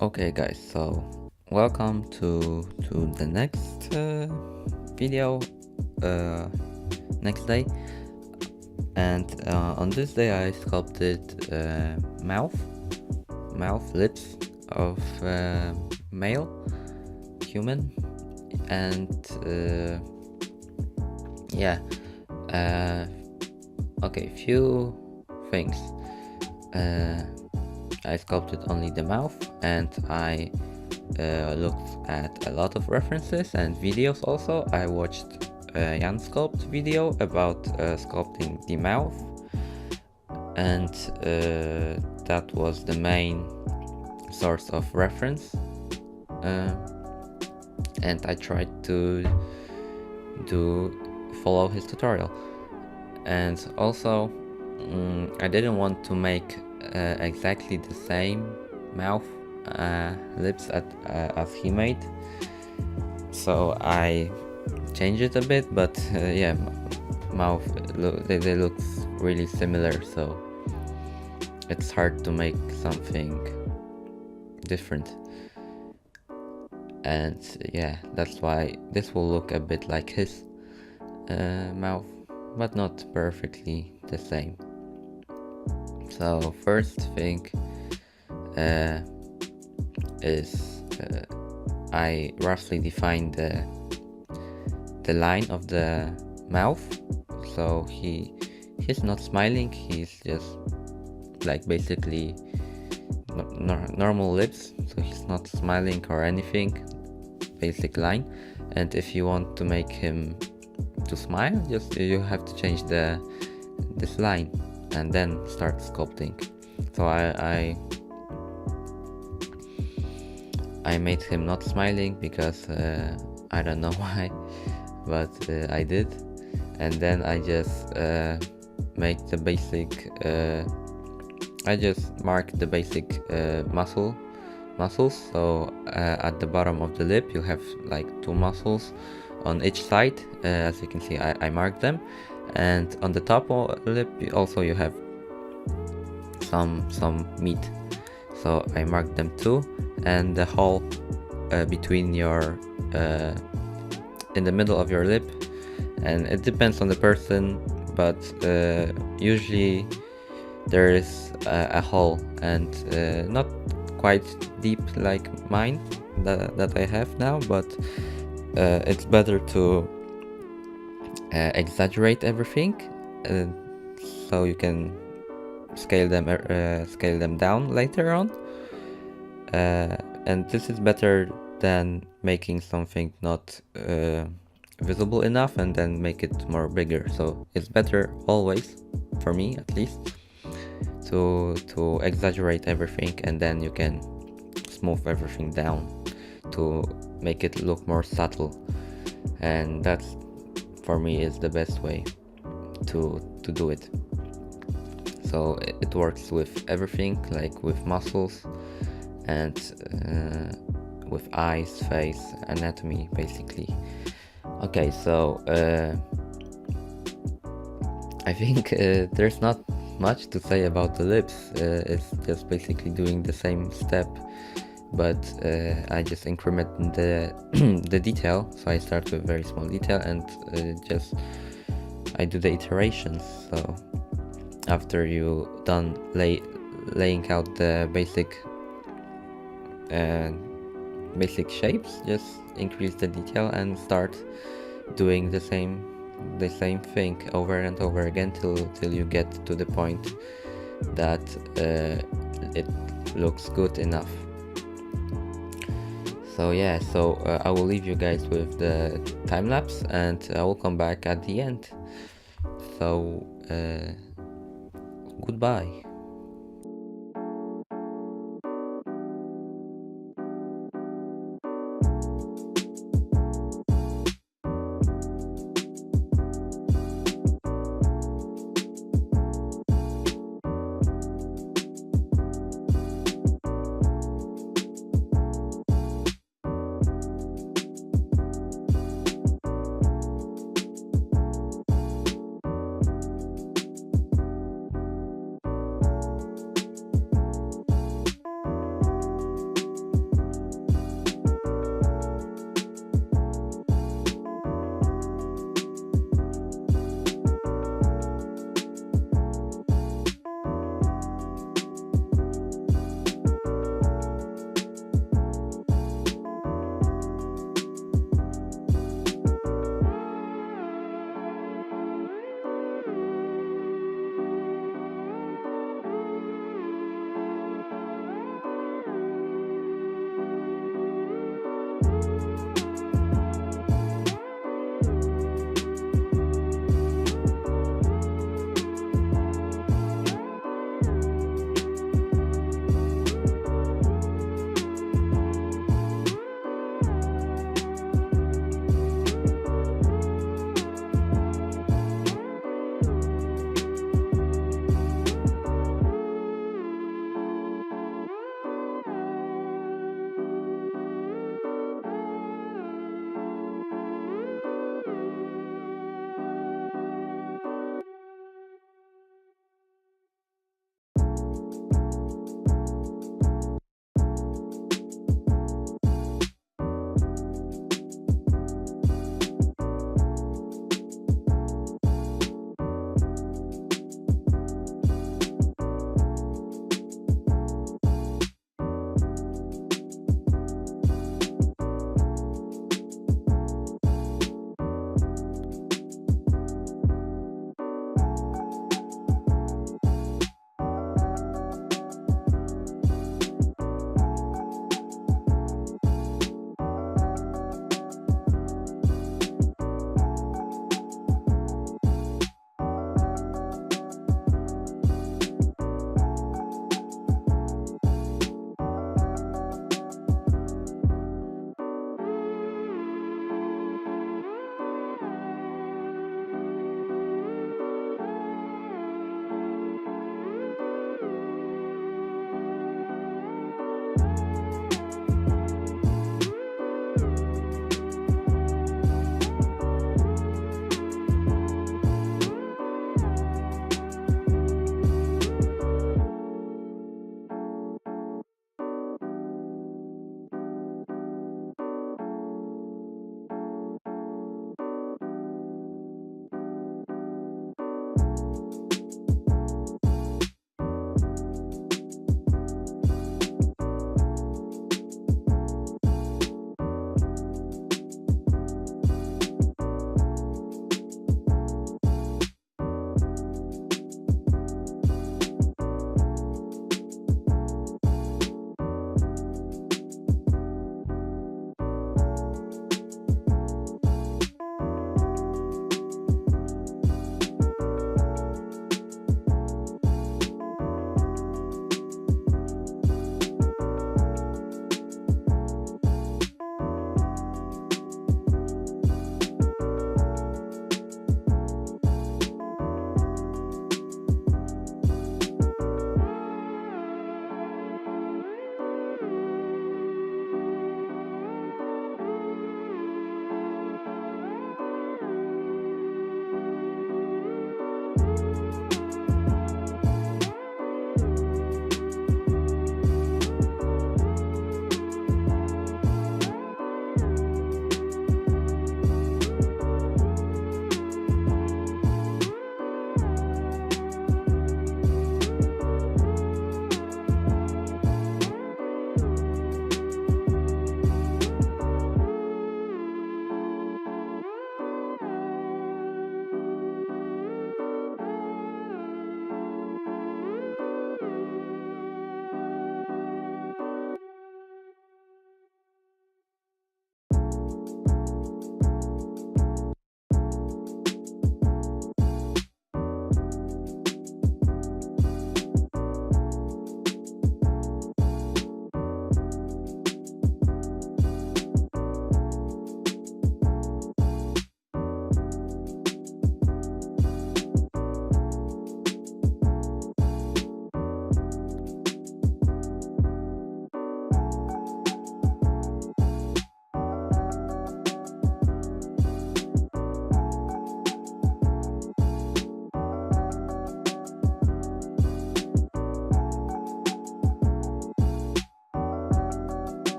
Okay guys, so welcome to the next video next day. And on this day I sculpted mouth lips of male human. And yeah, okay, few things. I sculpted only the mouth, and I looked at a lot of references and videos. Also, I watched Jan Sculpt video about sculpting the mouth, and that was the main source of reference. And I tried to follow his tutorial. And also, I didn't want to make exactly the same mouth lips as he made, so I changed it a bit. But yeah, mouth they look really similar, so it's hard to make something different. And yeah, that's why this will look a bit like his mouth, but not perfectly the same. So first thing is I roughly define the line of the mouth. So he's not smiling, he's just like basically normal lips, so he's not smiling or anything, basic line. And if you want to make him to smile, just you have to change this line and then start sculpting. So I made him not smiling because I don't know why, but I did. And then I just make the basic I just mark the basic muscles. So at the bottom of the lip you have like two muscles on each side. As you can see, I marked them. And on the top of the lip also you have some meat, so I marked them too. And the hole between your in the middle of your lip, and it depends on the person, but usually there is a hole, and not quite deep like mine that I have now, but it's better to exaggerate everything, so you can scale them down later on. And this is better than making something not visible enough and then make it more bigger. So it's better always, for me at least, to exaggerate everything, and then you can smooth everything down to make it look more subtle. And that's, for me, is the best way to do it. So it works with everything, like with muscles and with eyes, face, anatomy, basically. Okay, so I think there's not much to say about the lips. It's just basically doing the same step, but I just increment the the detail. So I start with very small detail, and just I do the iterations. So after you done laying out the basic shapes, just increase the detail and start doing the same thing over and over again till you get to the point that it looks good enough. So yeah, so I will leave you guys with the time lapse, and I will come back at the end. So goodbye.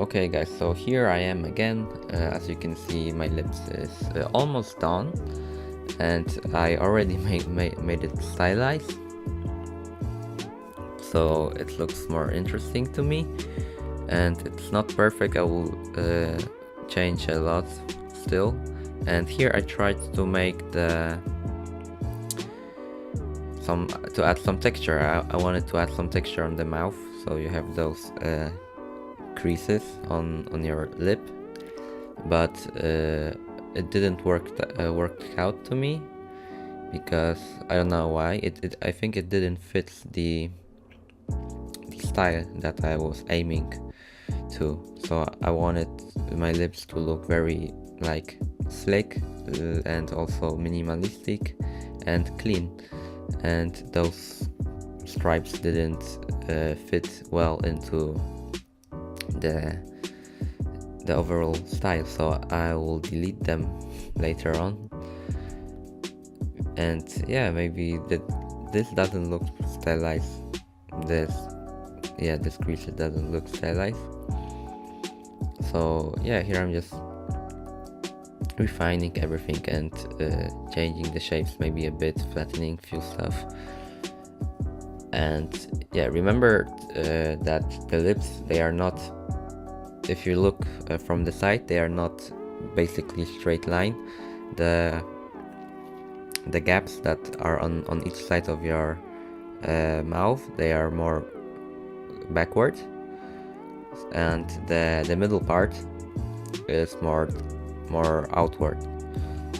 Okay guys, so here I am again. As you can see, my lips is almost done, and I already made it stylized, so it looks more interesting to me. And it's not perfect, I will change a lot still. And here I tried to make to add some texture. I wanted to add some texture on the mouth, so you have those creases on your lip, but it didn't work out to me, because I don't know why. I think it didn't fit the style that I was aiming to. So I wanted my lips to look very like slick and also minimalistic and clean, and those stripes didn't fit well into the overall style, so I will delete them later on. And yeah, maybe this doesn't look stylized. This crease doesn't look stylized. So yeah, here I'm just refining everything and changing the shapes maybe a bit, flattening few stuff. And yeah, remember that the lips, they are not, if you look from the side, they are not basically straight line. The gaps that are on each side of your mouth, they are more backward, and the middle part is more outward.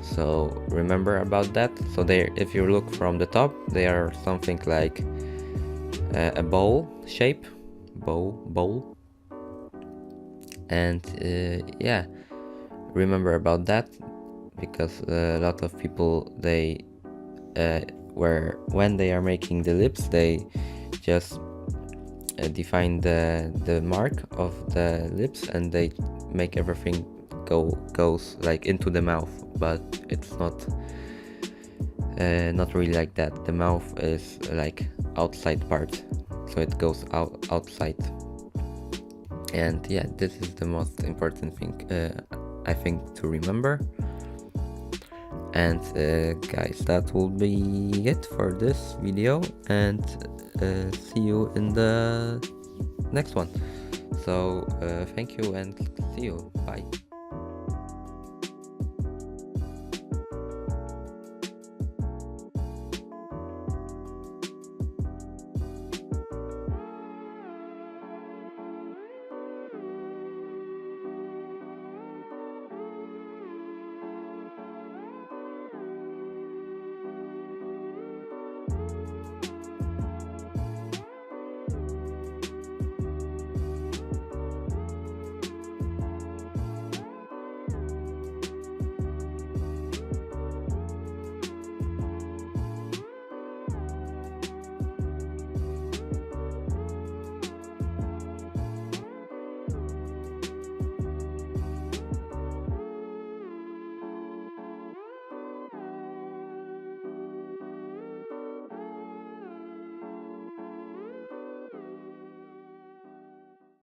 So remember about that. So they, if you look from the top, they are something like a bowl shape, bowl. And yeah, remember about that, because a lot of people, they when they are making the lips, they just define the mark of the lips, and they make everything goes like into the mouth, but it's not really like that. The mouth is like outside part, so it goes outside. And yeah, this is the most important thing I think to remember. And guys, that will be it for this video, and see you in the next one. So thank you and see you, bye.